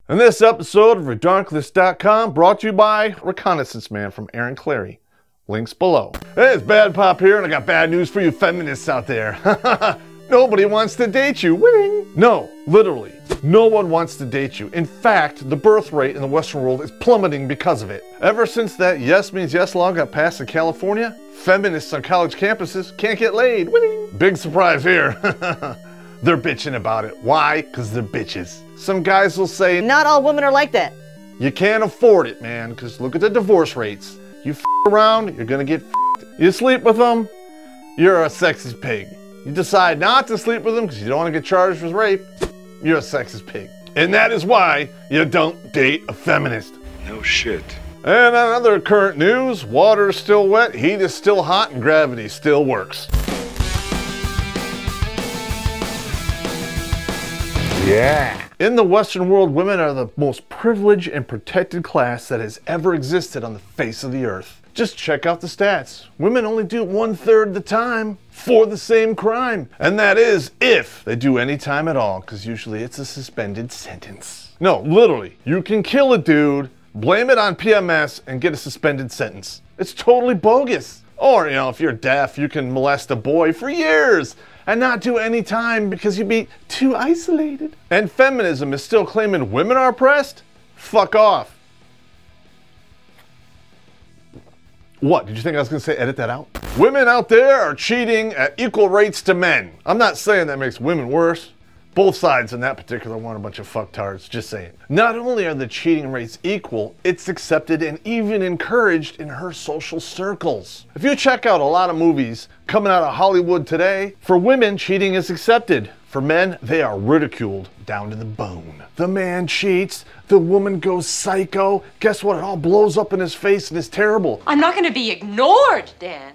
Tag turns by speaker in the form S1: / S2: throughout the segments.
S1: And this episode of Redonkulous.com brought to you by Reconnaissance Man from Aaron Clary. Links below. Hey, it's Bad Pop here, and I got bad news for you feminists out there. Nobody wants to date you. Winning! No, literally, no one wants to date you. In fact, the birth rate in the Western world is plummeting because of it. Ever since that yes means yes law got passed in California, feminists on college campuses can't get laid. Winning! Big surprise here. They're bitching about it. Why? Because they're bitches. Some guys will say,
S2: not all women are like that.
S1: You can't afford it, man, because look at the divorce rates. You f around, you're gonna get f***ed. You sleep with them, you're a sexist pig. You decide not to sleep with them because you don't want to get charged with rape, you're a sexist pig. And that is why you don't date a feminist.
S3: No shit.
S1: And on other current news, water is still wet, heat is still hot, and gravity still works. Yeah. In the Western world, women are the most privileged and protected class that has ever existed on the face of the earth. Just check out the stats. Women only do 1/3 the time for the same crime. And that is if they do any time at all, because usually it's a suspended sentence. No, literally, you can kill a dude, blame it on PMS, and get a suspended sentence. It's totally bogus. Or, if you're deaf, you can molest a boy for years and not do any time because you'd be too isolated. And feminism is still claiming women are oppressed? Fuck off. What, did you think I was gonna say edit that out? Women out there are cheating at equal rates to men. I'm not saying that makes women worse. Both sides in that particular one are a bunch of fucktards, just saying. Not only are the cheating rates equal, it's accepted and even encouraged in her social circles. If you check out a lot of movies coming out of Hollywood today, for women, cheating is accepted. For men, they are ridiculed down to the bone. The man cheats, the woman goes psycho. Guess what? It all blows up in his face and is terrible.
S4: I'm not gonna be ignored, Dan.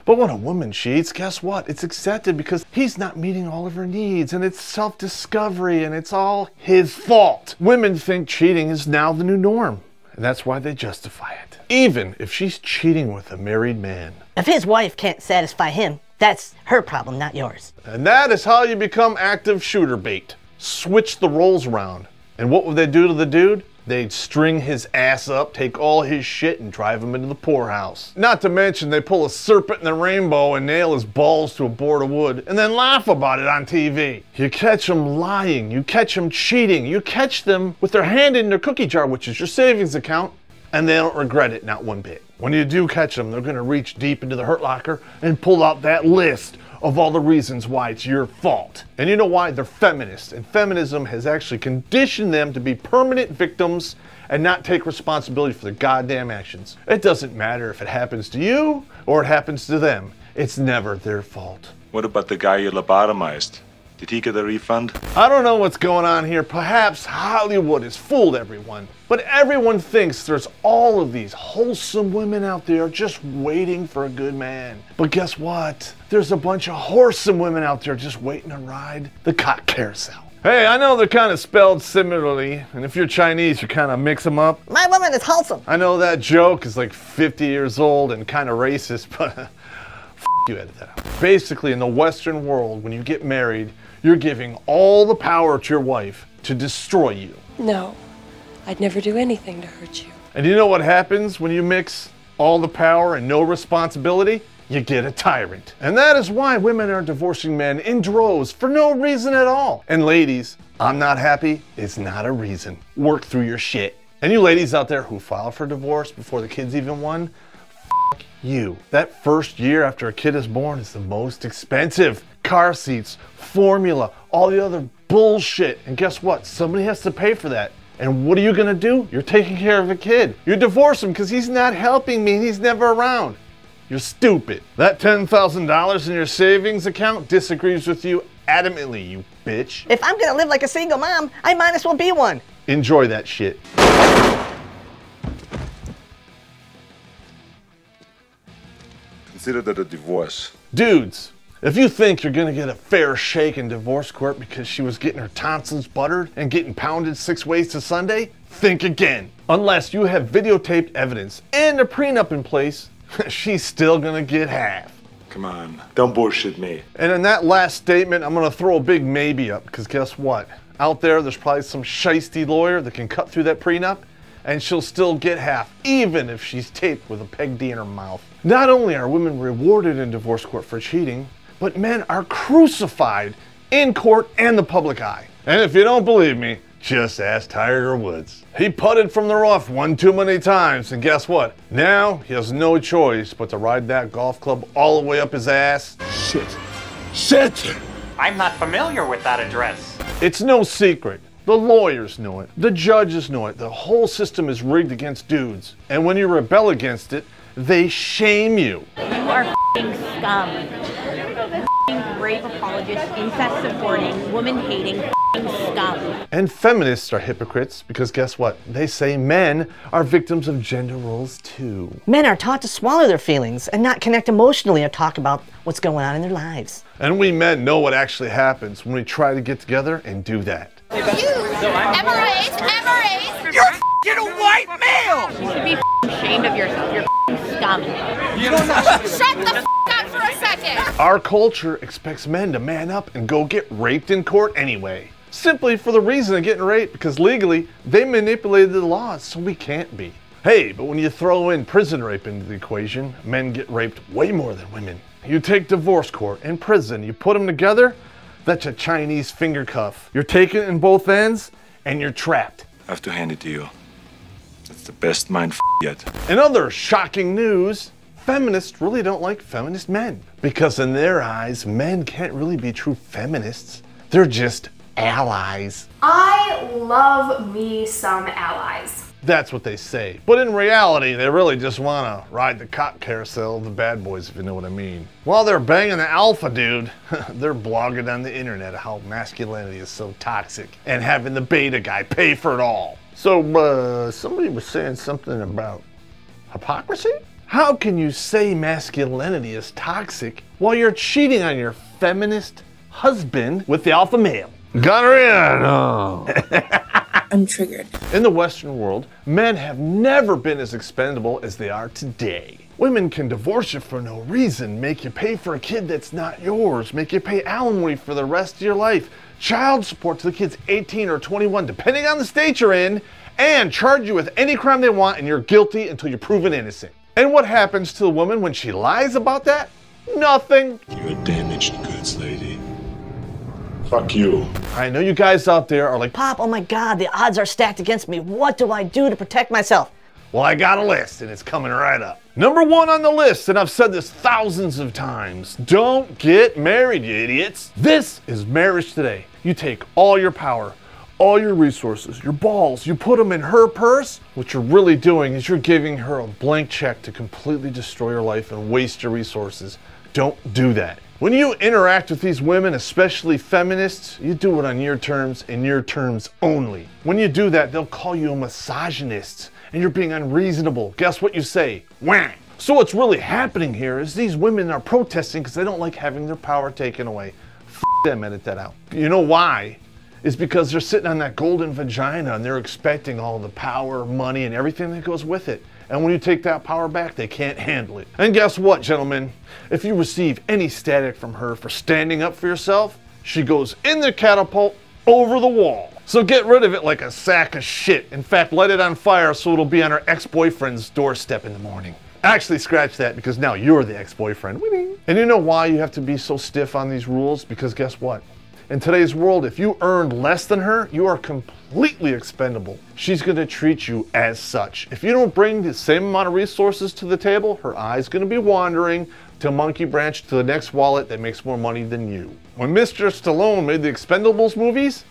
S1: But when a woman cheats, guess what? It's accepted because he's not meeting all of her needs, and it's self-discovery, and it's all his fault. Women think cheating is now the new norm, and that's why they justify it. Even if she's cheating with a married man.
S2: If his wife can't satisfy him, that's her problem, not yours.
S1: And that is how you become active shooter bait. Switch the roles around. And what would they do to the dude? They'd string his ass up, take all his shit, and drive him into the poorhouse. Not to mention they pull a serpent in the rainbow and nail his balls to a board of wood, and then laugh about it on TV. You catch them lying, you catch them cheating, you catch them with their hand in their cookie jar, which is your savings account, and they don't regret it, not one bit. When you do catch them, they're gonna reach deep into the hurt locker and pull out that list of all the reasons why it's your fault. And you know why? They're feminists, and feminism has actually conditioned them to be permanent victims and not take responsibility for their goddamn actions. It doesn't matter if it happens to you or it happens to them. It's never their fault.
S3: What about the guy you lobotomized? Did he get a refund?
S1: I don't know what's going on here. Perhaps Hollywood has fooled everyone. But everyone thinks there's all of these wholesome women out there just waiting for a good man. But guess what? There's a bunch of whoresome women out there just waiting to ride the cock carousel. Hey, I know they're kind of spelled similarly, and if you're Chinese, you kind of mix them up.
S2: My woman is wholesome.
S1: I know that joke is like 50 years old and kind of racist, but you edit that out. Basically, in the Western world, when you get married, you're giving all the power to your wife to destroy you.
S4: No, I'd never do anything to hurt you.
S1: And you know what happens when you mix all the power and no responsibility? You get a tyrant. And that is why women are divorcing men in droves for no reason at all. And ladies, I'm not happy is not a reason. Work through your shit. And you ladies out there who file for divorce before the kid's even won, f you. That first year after a kid is born is the most expensive. Car seats, formula, all the other bullshit. And guess what? Somebody has to pay for that. And what are you gonna do? You're taking care of a kid. You divorce him because he's not helping me and he's never around. You're stupid. That $10,000 in your savings account disagrees with you adamantly, you bitch.
S2: If I'm gonna live like a single mom, I might as well be one.
S1: Enjoy that shit.
S3: Consider that a divorce.
S1: Dudes, if you think you're gonna get a fair shake in divorce court because she was getting her tonsils buttered and getting pounded 6 ways to Sunday, think again. Unless you have videotaped evidence and a prenup in place, she's still gonna get half.
S3: Come on, don't bullshit me.
S1: And in that last statement, I'm gonna throw a big maybe up, because guess what? Out there's probably some shiesty lawyer that can cut through that prenup, and she'll still get half, even if she's taped with a peg D in her mouth. Not only are women rewarded in divorce court for cheating, but men are crucified in court and the public eye. And if you don't believe me, just ask Tiger Woods. He putted from the rough one too many times, and guess what? Now he has no choice but to ride that golf club all the way up his ass. Shit!
S5: I'm not familiar with that address.
S1: It's no secret. The lawyers know it. The judges know it. The whole system is rigged against dudes. And when you rebel against it, they shame you.
S6: You are f***ing scum. F***ing rape apologist, incest supporting, woman hating f***ing scum.
S1: And feminists are hypocrites because guess what? They say men are victims of gender roles too.
S2: Men are taught to swallow their feelings and not connect emotionally or talk about what's going on in their lives.
S1: And we men know what actually happens when we try to get together and do that.
S7: You, MRAs,
S5: You're f***ing a white male!
S6: You should be f***ing ashamed of yourself. You're f***ing scum.
S7: shut the f*** up for a second.
S1: Our culture expects men to man up and go get raped in court anyway. Simply for the reason of getting raped, because legally they manipulated the laws so we can't be. Hey, but when you throw in prison rape into the equation, men get raped way more than women. You take divorce court and prison, you put them together, that's a Chinese finger cuff. You're taking it in both ends, and you're trapped.
S3: I have to hand it to you. That's the best mind yet.
S1: In other shocking news, feminists really don't like feminist men. Because in their eyes, men can't really be true feminists. They're just allies.
S8: I love me some allies.
S1: That's what they say. But in reality, they really just want to ride the cock carousel of the bad boys, if you know what I mean. While they're banging the alpha dude, they're blogging on the internet how masculinity is so toxic and having the beta guy pay for it all. So, somebody was saying something about hypocrisy? How can you say masculinity is toxic while you're cheating on your feminist husband with the alpha male? Gonorrhea, no.
S9: I'm triggered.
S1: In the Western world, men have never been as expendable as they are today. Women can divorce you for no reason, make you pay for a kid that's not yours, make you pay alimony for the rest of your life, child support till the kid's 18 or 21, depending on the state you're in, and charge you with any crime they want and you're guilty until you're proven innocent. And what happens to the woman when she lies about that? Nothing.
S3: You're a damaged goods lady. Fuck you.
S1: I know you guys out there are like,
S2: Pop, oh my God, the odds are stacked against me. What do I do to protect myself?
S1: well, I got a list and it's coming right up. Number 1 on the list, and I've said this thousands of times, don't get married, you idiots. This is marriage today. You take all your power, all your resources, your balls, you put them in her purse. What you're really doing is you're giving her a blank check to completely destroy your life and waste your resources. Don't do that. When you interact with these women, especially feminists, you do it on your terms and your terms only. When you do that, they'll call you a misogynist and you're being unreasonable. Guess what you say? Wham! So what's really happening here is these women are protesting because they don't like having their power taken away. F them, edit that out. You know why? It's because they're sitting on that golden vagina and they're expecting all the power, money, and everything that goes with it. And when you take that power back, they can't handle it. And guess what, gentlemen? If you receive any static from her for standing up for yourself, she goes in the catapult over the wall. So get rid of it like a sack of shit. In fact, light it on fire so it'll be on her ex-boyfriend's doorstep in the morning. Actually, scratch that because now you're the ex-boyfriend. And you know why you have to be so stiff on these rules? Because guess what? In today's world, if you earned less than her, you are completely expendable. She's gonna treat you as such. If you don't bring the same amount of resources to the table, her eye's gonna be wandering to monkey branch to the next wallet that makes more money than you. When Mr. Stallone made the Expendables movies,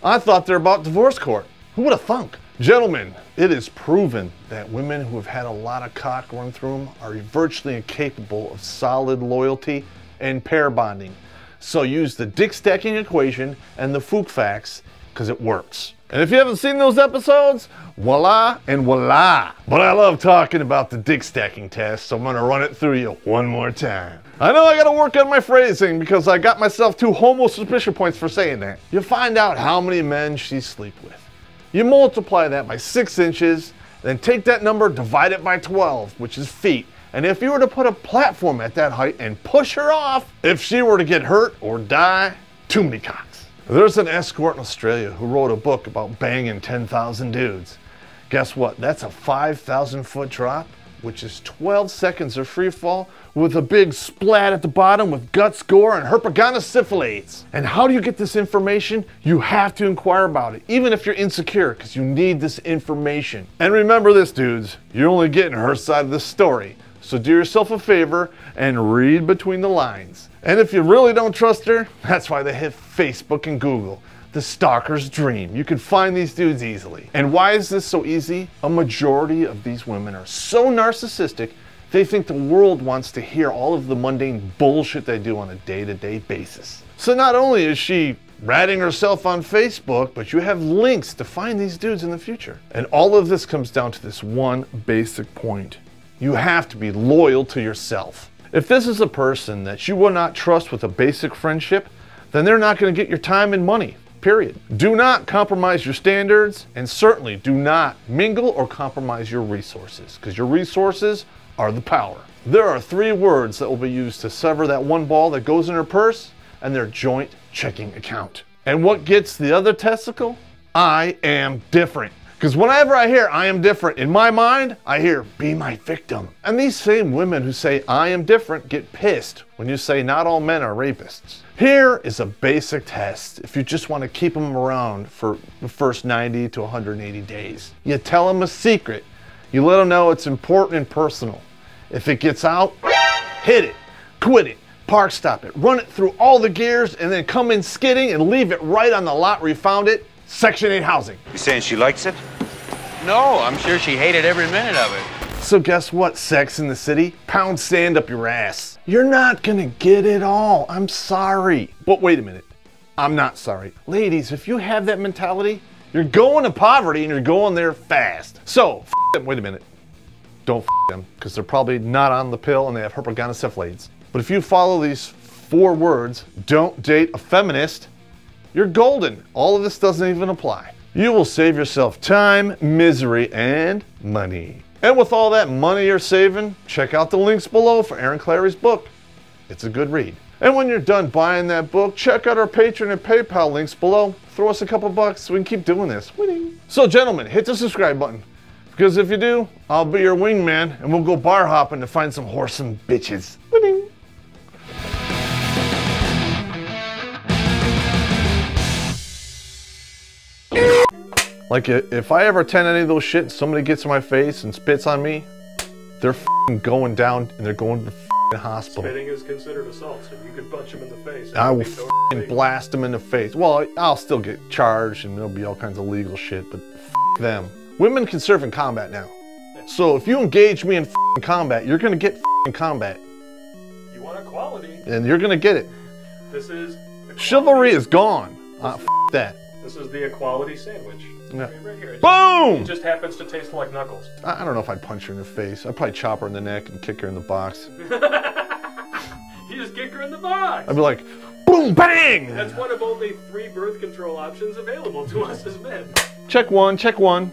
S1: I thought they're about divorce court. Who would have thunk? Gentlemen, it is proven that women who have had a lot of cock run through them are virtually incapable of solid loyalty and pair bonding. So use the dick stacking equation and the Fook facts because it works. And if you haven't seen those episodes, voila and voila. But I love talking about the dick stacking test, so I'm gonna run it through you one more time. I know I gotta work on my phrasing because I got myself 2 homo suspicion points for saying that. You find out how many men she sleep with. You multiply that by 6 inches, then take that number, divide it by 12, which is feet. And if you were to put a platform at that height and push her off, if she were to get hurt or die, too many cocks. There's an escort in Australia who wrote a book about banging 10,000 dudes. Guess what? That's a 5,000-foot drop, which is 12 seconds of free fall with a big splat at the bottom with guts, gore, and herpetogonosyphilates. And how do you get this information? You have to inquire about it, even if you're insecure, because you need this information. And remember this, dudes, you're only getting her side of the story. So do yourself a favor and read between the lines. And if you really don't trust her, that's why they hit Facebook and Google. The stalker's dream. You can find these dudes easily. And why is this so easy? A majority of these women are so narcissistic, they think the world wants to hear all of the mundane bullshit they do on a day-to-day basis. So not only is she ratting herself on Facebook, but you have links to find these dudes in the future. And all of this comes down to this one basic point. You have to be loyal to yourself. If this is a person that you will not trust with a basic friendship, then they're not going to get your time and money, period. Do not compromise your standards, and certainly do not mingle or compromise your resources, because your resources are the power. There are 3 words that will be used to sever that one ball that goes in her purse and their joint checking account. And what gets the other testicle? I am different. Because whenever I hear I am different, in my mind, I hear be my victim. And these same women who say I am different get pissed when you say not all men are rapists. Here is a basic test if you just want to keep them around for the first 90 to 180 days. You tell them a secret. You let them know it's important and personal. If it gets out, hit it, quit it, park stop it, run it through all the gears, and then come in skidding and leave it right on the lot where you found it. Section 8 housing.
S10: You saying she likes it?
S5: No, I'm sure she hated every minute of it.
S1: So guess what, Sex in the City? Pound sand up your ass. You're not gonna get it all. I'm sorry. But wait a minute. I'm not sorry. Ladies, if you have that mentality, you're going to poverty and you're going there fast. So, f them. Wait a minute. Don't f them, because they're probably not on the pill and they have herpetogonosyphilates. But if you follow these 4 words, don't date a feminist, you're golden. All of this doesn't even apply. You will save yourself time, misery, and money. And with all that money you're saving, check out the links below for Aaron Clary's book. It's a good read. And when you're done buying that book, check out our Patreon and PayPal links below. Throw us a couple bucks so we can keep doing this. Winning. So gentlemen, hit the subscribe button. Because if you do, I'll be your wingman and we'll go bar hopping to find some whoresome bitches. Winning. Like, if I ever attend any of those shit and somebody gets in my face and spits on me, they're f***ing going down and they're going to the f***ing hospital.
S11: Spitting is considered assault, so you could punch him in the face.
S1: I will f***ing blast them in the face. Well, I'll still get charged and there'll be all kinds of legal shit, but f*** them. Women can serve in combat now. So if you engage me in f***ing combat, you're going to get f***ing combat.
S11: You want equality.
S1: And you're going to get it.
S11: This is...
S1: Chivalry is gone. F*** that.
S11: This is the equality sandwich.
S1: Yeah.
S11: Right here.
S1: Boom!
S11: It just happens to taste like Knuckles.
S1: I don't know if I'd punch her in the face. I'd probably chop her in the neck and kick her in the box.
S11: You just kick her in the box!
S1: I'd be like, boom, bang!
S11: That's one of only 3 birth control options available to us as men.
S1: Check one, check one.